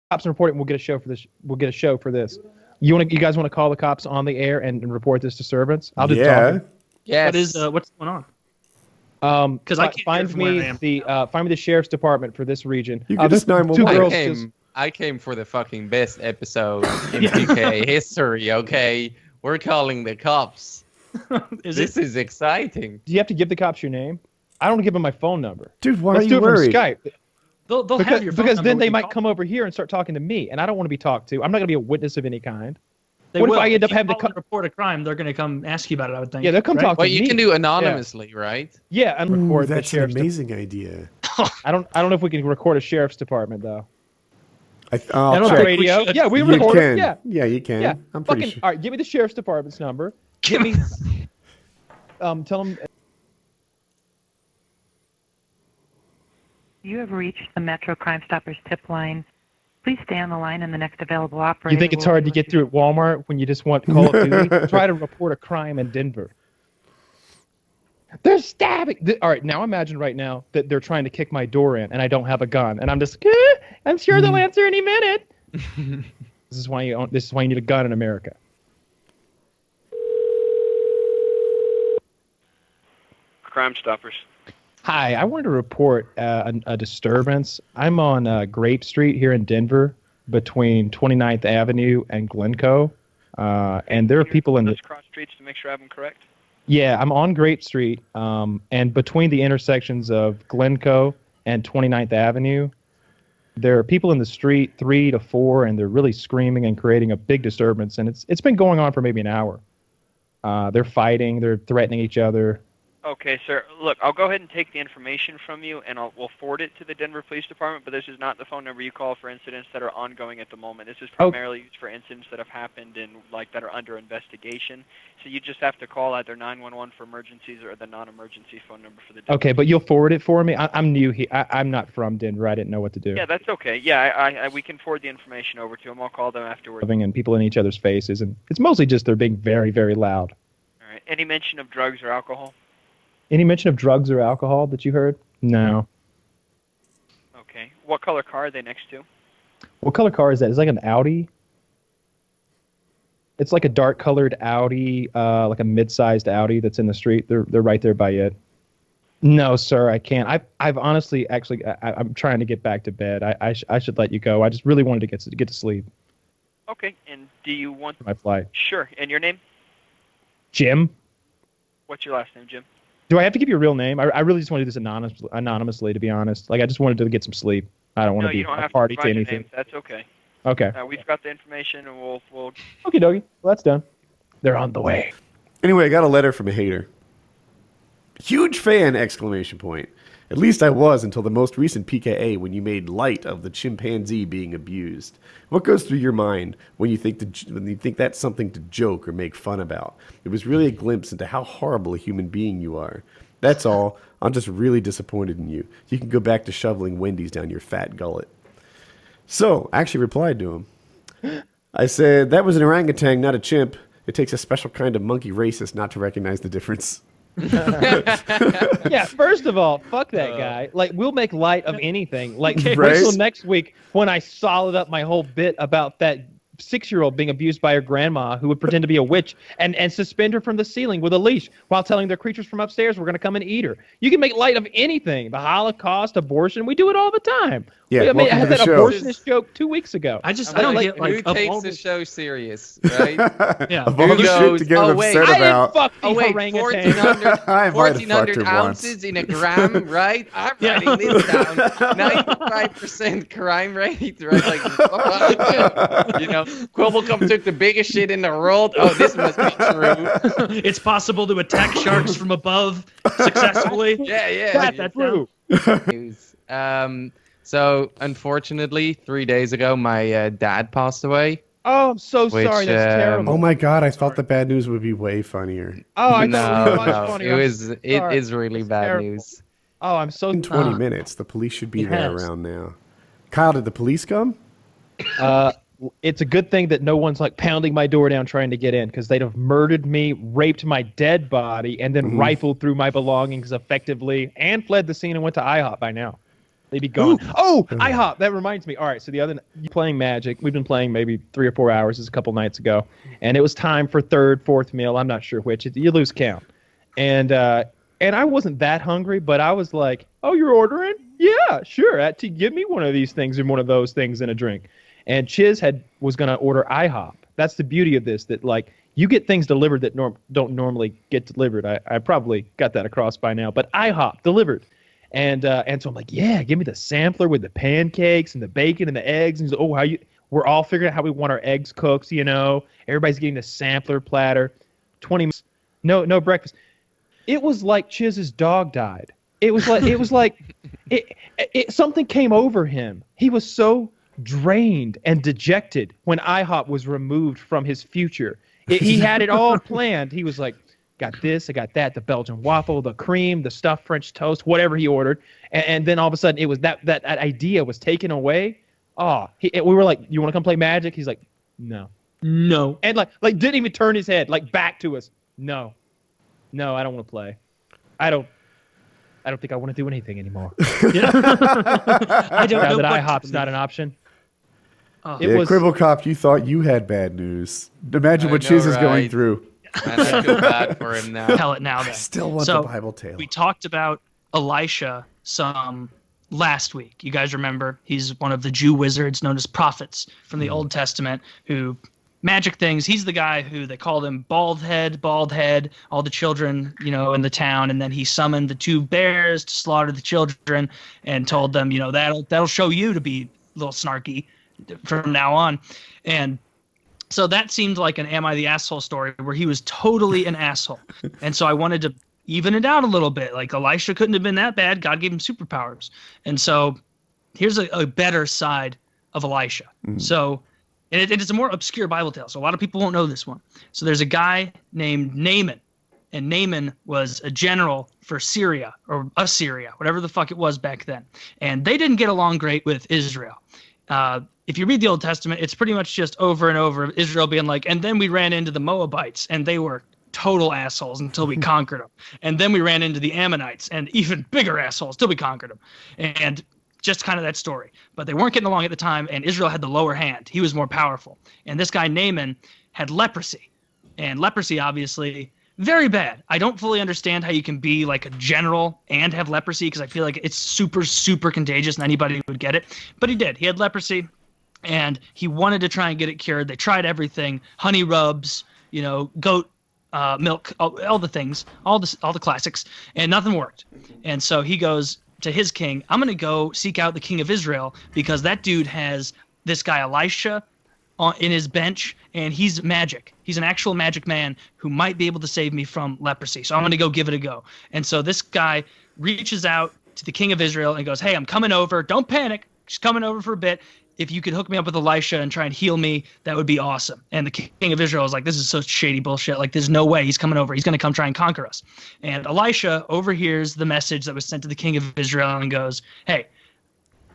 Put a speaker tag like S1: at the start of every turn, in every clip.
S1: cops and report it, and we'll get a show for this. We'll get a show for this. You guys want to call the cops on the air and report this disturbance? I'll do the talking.
S2: Yes.
S3: What's going on? Because I can't
S1: find me the sheriff's department for this region.
S4: You can just 911.
S2: I came for the fucking best episode in PKA history. Okay, we're calling the cops. This is exciting.
S1: Do you have to give the cops your name? I don't give them my phone number.
S4: Dude, why
S1: Let's
S4: are you worried?
S1: Let's do it from Skype.
S3: They'll have your phone
S1: because
S3: number
S1: then they might come over here and start talking to me, and I don't want to be talked to. I'm not going to be a witness of any kind. What if I end up having to
S3: report a crime? They're going to come ask you about it, I would think.
S1: Yeah, they'll come talk to me.
S2: Well, you can do anonymly, right?
S1: Yeah, and record
S4: that's an amazing idea.
S1: I don't know if we can record a sheriff's department though.
S4: I'll check.
S1: Radio. Yeah, we record it.
S4: Yeah, you can.
S1: Yeah.
S4: I'm pretty sure.
S1: All right, give me the sheriff's department's number. Give me. Tell them.
S5: You have reached the Metro Crime Stoppers tip line. Please stay on the line, and the next available operator.
S1: You think it's hard to get through at Walmart when you just want Call of Duty? Try to report a crime in Denver. They're stabbing. All right, now imagine right now that they're trying to kick my door in, and I don't have a gun, and I'm just. I'm sure they'll answer any minute. This is why you need a gun in America.
S6: Crime Stoppers.
S1: Hi, I wanted to report a disturbance. I'm on Grape Street here in Denver between 29th Avenue and Glencoe. And there are people in the...
S6: cross streets to make sure I have them correct?
S1: Yeah, I'm on Grape Street, and between the intersections of Glencoe and 29th Avenue, there are people in the street 3 to 4, and they're really screaming and creating a big disturbance. And it's been going on for maybe an hour. They're fighting, they're threatening each other.
S6: Okay, sir. Look, I'll go ahead and take the information from you, and we'll forward it to the Denver Police Department, but this is not the phone number you call for incidents that are ongoing at the moment. This is primarily used for incidents that have happened and that are under investigation. So you just have to call either 911 for emergencies or the non-emergency phone number for the Denver.
S1: Okay, but you'll forward it for me? I'm new here. I'm not from Denver. I didn't know what to do.
S6: Yeah, that's okay. Yeah, we can forward the information over to them. I'll call them afterwards.
S1: And people in each other's faces, and it's mostly just they're being very, very loud.
S6: All right. Any mention of drugs or alcohol?
S1: Any mention of drugs or alcohol that you heard? No.
S6: Okay. What color car are they next to?
S1: What color car is that? It's like an Audi. It's like a dark-colored Audi, like a mid-sized Audi that's in the street. They're right there by it. No, sir, I can't. I've honestly, I'm trying to get back to bed. I should let you go. I just really wanted to get to sleep.
S6: Okay. And do you want
S1: my flight?
S6: Sure. And your name?
S1: Jim.
S6: What's your last name, Jim?
S1: Do I have to give you a real name? I really just want to do this anonymously, to be honest. Like, I just wanted to get some sleep. I don't want to be a party to anything.
S6: That's okay.
S1: Okay.
S6: We've got the information, and we'll...
S1: Okie dokie. Well, that's done. They're on the way.
S4: Anyway, I got a letter from a hater. Huge fan! Exclamation point. At least I was until the most recent PKA when you made light of the chimpanzee being abused. What goes through your mind when you think that's something to joke or make fun about? It was really a glimpse into how horrible a human being you are. That's all. I'm just really disappointed in you. You can go back to shoveling Wendy's down your fat gullet. So, I actually replied to him. I said, that was an orangutan, not a chimp. It takes a special kind of monkey racist not to recognize the difference.
S1: Yeah, first of all, fuck that guy. Like, we'll make light of anything. Like,
S4: Right?
S1: wait till next week when I solid up my whole bit about that 6-year-old being abused by her grandma who would pretend to be a witch and suspend her from the ceiling with a leash while telling their creatures from upstairs we're going to come and eat her. You can make light of anything. The Holocaust, abortion, we do it all the time.
S4: Yeah,
S1: I had that abortionist joke 2 weeks ago.
S3: I don't get
S2: who takes the show serious, right?
S3: Yeah.
S4: Of all the shit to get upset about.
S1: Fuck the
S2: 1,400 ounces in a gram, right? I'm writing this down. 95% crime rate, right? Like, Quibblecum took the biggest shit in the world. Oh, this must be true.
S3: It's possible to attack sharks from above successfully.
S2: Yeah.
S1: That's true.
S2: News. So, unfortunately, 3 days ago, my dad passed away.
S1: Oh, I'm so sorry. That's terrible.
S4: Oh my god, I thought the bad news would be way funnier.
S1: Oh, I thought it was
S2: No,
S1: funny.
S2: it is really bad news.
S1: Oh, I'm so
S4: In 20 minutes, the police should be there around now. Kyle, did the police come?
S1: It's a good thing that no one's like pounding my door down trying to get in, because they'd have murdered me, raped my dead body, and then rifled through my belongings effectively and fled the scene and went to IHOP by now. They'd be gone. Oh, IHOP. That reminds me. All right, so the other night, playing Magic. We've been playing maybe 3 or 4 hours. This is a couple nights ago, and it was time for third, fourth meal. I'm not sure which. You lose count, and I wasn't that hungry, but I was like, "Oh, you're ordering? Yeah, sure. Give me one of these things and one of those things and a drink." And Chiz was going to order IHOP. That's the beauty of this. That like you get things delivered that don't normally get delivered. I probably got that across by now, but IHOP delivered. And so I'm like, yeah, give me the sampler with the pancakes and the bacon and the eggs. And he's like, we're all figuring out how we want our eggs cooked, Everybody's getting the sampler platter. 20 minutes, no breakfast. It was like Chiz's dog died. It was like something came over him. He was so drained and dejected when IHOP was removed from his future. He had it all planned. He was like, got this, I got that, the Belgian waffle, the cream, the stuffed French toast, whatever he ordered. And then all of a sudden, it was that idea was taken away. Oh, we were like, you want to come play Magic? He's like, no. And like didn't even turn his head like back to us. No, I don't want to play. I don't think I want to do anything anymore. I don't know that IHOP's not an option.
S4: Cribble Cop, you thought you had bad news. Imagine what Chiz is going through.
S2: I feel bad for him now.
S3: Tell it now, then.
S4: I still want the Bible tale.
S3: We talked about Elisha some last week. You guys remember? He's one of the Jew wizards known as prophets from the Old Testament who magic things. He's the guy who they called him bald head, all the children, in the town. And then he summoned the 2 bears to slaughter the children and told them, that'll show you to be a little snarky from now on. And so that seemed like an Am I the Asshole story where he was totally an asshole. And so I wanted to even it out a little bit. Like Elisha couldn't have been that bad. God gave him superpowers. And so here's a better side of Elisha. Mm-hmm. So and it's a more obscure Bible tale. So a lot of people won't know this one. So there's a guy named Naaman. And Naaman was a general for Syria or Assyria, whatever the fuck it was back then. And they didn't get along great with Israel. If you read the Old Testament, it's pretty much just over and over Israel being like, and then we ran into the Moabites, and they were total assholes until we conquered them. And then we ran into the Ammonites, and even bigger assholes till we conquered them. And just kind of that story. But they weren't getting along at the time, and Israel had the lower hand. He was more powerful. And this guy, Naaman, had leprosy. And leprosy, obviously, very bad. I don't fully understand how you can be like a general and have leprosy because I feel like it's super, super contagious and anybody would get it. But he did. He had leprosy. And he wanted to try and get it cured. They tried everything, honey rubs, goat milk, all the things, all the classics, and nothing worked. And so he goes to his king, I'm going to go seek out the king of Israel because that dude has this guy Elisha in his bench, and he's magic. He's an actual magic man who might be able to save me from leprosy. So I'm going to go give it a go. And so this guy reaches out to the king of Israel and goes, hey, I'm coming over. Don't panic. Just coming over for a bit. If you could hook me up with Elisha and try and heal me, that would be awesome. And the king of Israel is like, this is such shady bullshit. Like, there's no way he's coming over. He's going to come try and conquer us. And Elisha overhears the message that was sent to the king of Israel and goes, hey,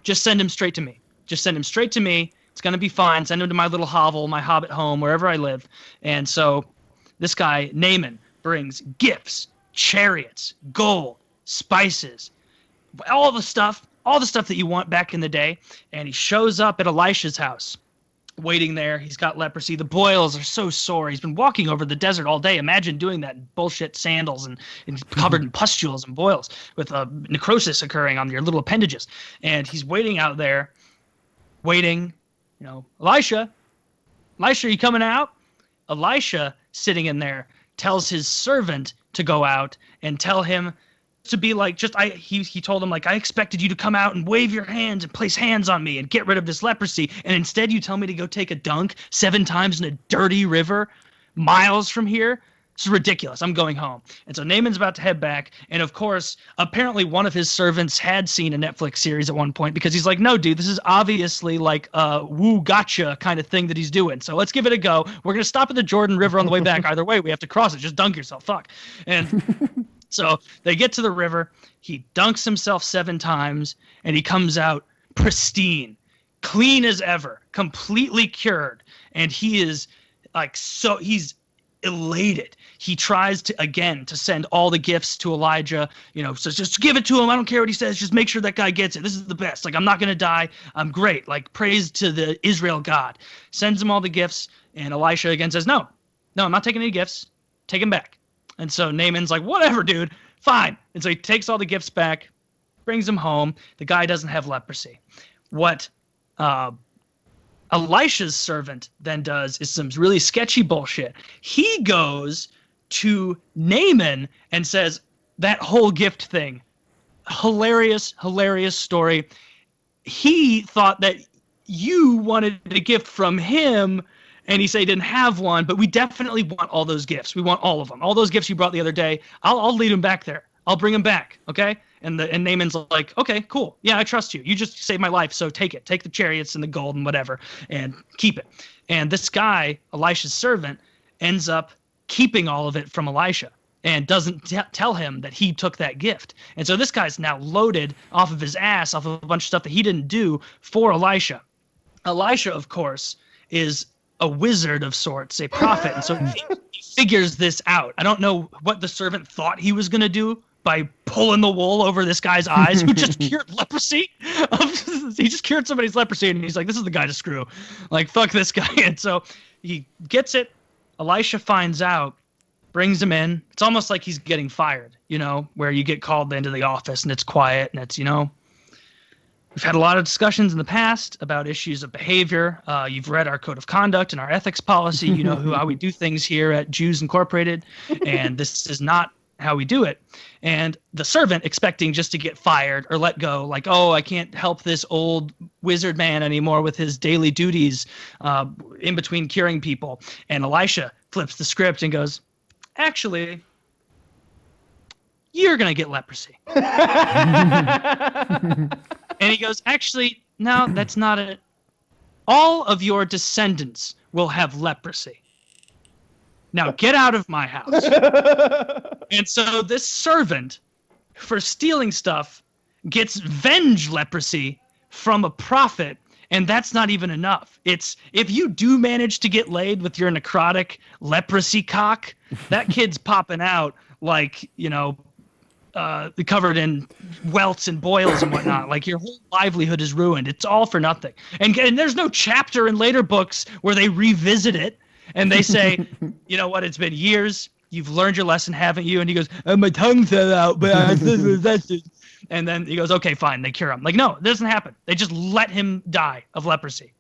S3: just send him straight to me. Just send him straight to me. It's going to be fine. Send him to my little hovel, my hobbit home, wherever I live. And so this guy, Naaman, brings gifts, chariots, gold, spices, all the stuff that you want back in the day. And he shows up at Elisha's house, waiting there. He's got leprosy. The boils are so sore. He's been walking over the desert all day. Imagine doing that in bullshit sandals and covered in pustules and boils with necrosis occurring on your little appendages. And he's waiting out there, waiting, Elisha, you coming out? Elisha, sitting in there, tells his servant to go out and tell him to be like, he told him, like, I expected you to come out and wave your hands and place hands on me and get rid of this leprosy. And instead you tell me to go take a dunk 7 times in a dirty river miles from here. This is ridiculous. I'm going home. And so Naaman's about to head back. And of course, apparently one of his servants had seen a Netflix series at one point because he's like, no, dude, this is obviously like a woo gotcha kind of thing that he's doing. So let's give it a go. We're going to stop at the Jordan River on the way back. Either way, we have to cross it. Just dunk yourself. Fuck. And so they get to the river. He dunks himself 7 times and he comes out pristine, clean as ever, completely cured. And he is like, so he's elated. He tries to send all the gifts to Elijah, says, just give it to him. I don't care what he says. Just make sure that guy gets it. This is the best. Like, I'm not going to die. I'm great. Like, praise to the Israel God. Sends him all the gifts. And Elisha again says, no, I'm not taking any gifts. Take him back. And so Naaman's like, whatever, dude. Fine. And so he takes all the gifts back, brings him home. The guy doesn't have leprosy. What Elisha's servant then does is some really sketchy bullshit. He goes to Naaman and says, that whole gift thing, hilarious story. He thought that you wanted a gift from him, and he said he didn't have one, but we definitely want all those gifts. We want all of them. All those gifts you brought the other day, I'll lead him back there. I'll bring him back, okay? And Naaman's like, okay, cool. Yeah, I trust you. You just saved my life, so take it. Take the chariots and the gold and whatever, and keep it. And this guy, Elisha's servant, ends up keeping all of it from Elisha and doesn't tell him that he took that gift. And so this guy's now loaded off of his ass, off of a bunch of stuff that he didn't do for Elisha. Elisha, of course, is a wizard of sorts, a prophet. And so he figures this out. I don't know what the servant thought he was going to do by pulling the wool over this guy's eyes who just cured leprosy. He just cured somebody's leprosy, and he's like, this is the guy to screw. Like, fuck this guy. And so he gets it. Elisha finds out, brings him in. It's almost like he's getting fired, where you get called into the office and it's quiet and it's, we've had a lot of discussions in the past about issues of behavior. You've read our code of conduct and our ethics policy. You know how we do things here at Jews Incorporated, and this is not how we do it. And the servant, expecting just to get fired or let go, like, oh, I can't help this old wizard man anymore with his daily duties in between curing people. And Elisha flips the script and goes, actually, you're going to get leprosy. And he goes, actually, no, that's not it. All of your descendants will have leprosy. Now get out of my house. And so this servant, for stealing stuff, gets venge leprosy from a prophet, and that's not even enough. It's, if you do manage to get laid with your necrotic leprosy cock, that kid's popping out like, covered in welts and boils and whatnot. Like, your whole livelihood is ruined. It's all for nothing. And there's no chapter in later books where they revisit it and they say, you know what, it's been years. You've learned your lesson, haven't you? And he goes, my tongue fell out, but I that's it. And then he goes, okay, fine. They cure him. Like, no, it doesn't happen. They just let him die of leprosy.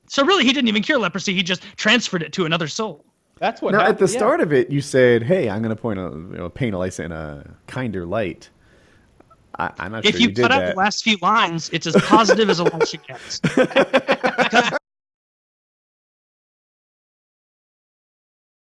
S3: So really, he didn't even cure leprosy. He just transferred it to another soul.
S1: That's what
S4: now,
S1: happened.
S4: at the start of it, you said, hey, I'm going to paint Elisha in a kinder light. I'm not sure
S3: if you
S4: did
S3: cut out
S4: that.
S3: the last few lines, it's as positive as Elisha gets.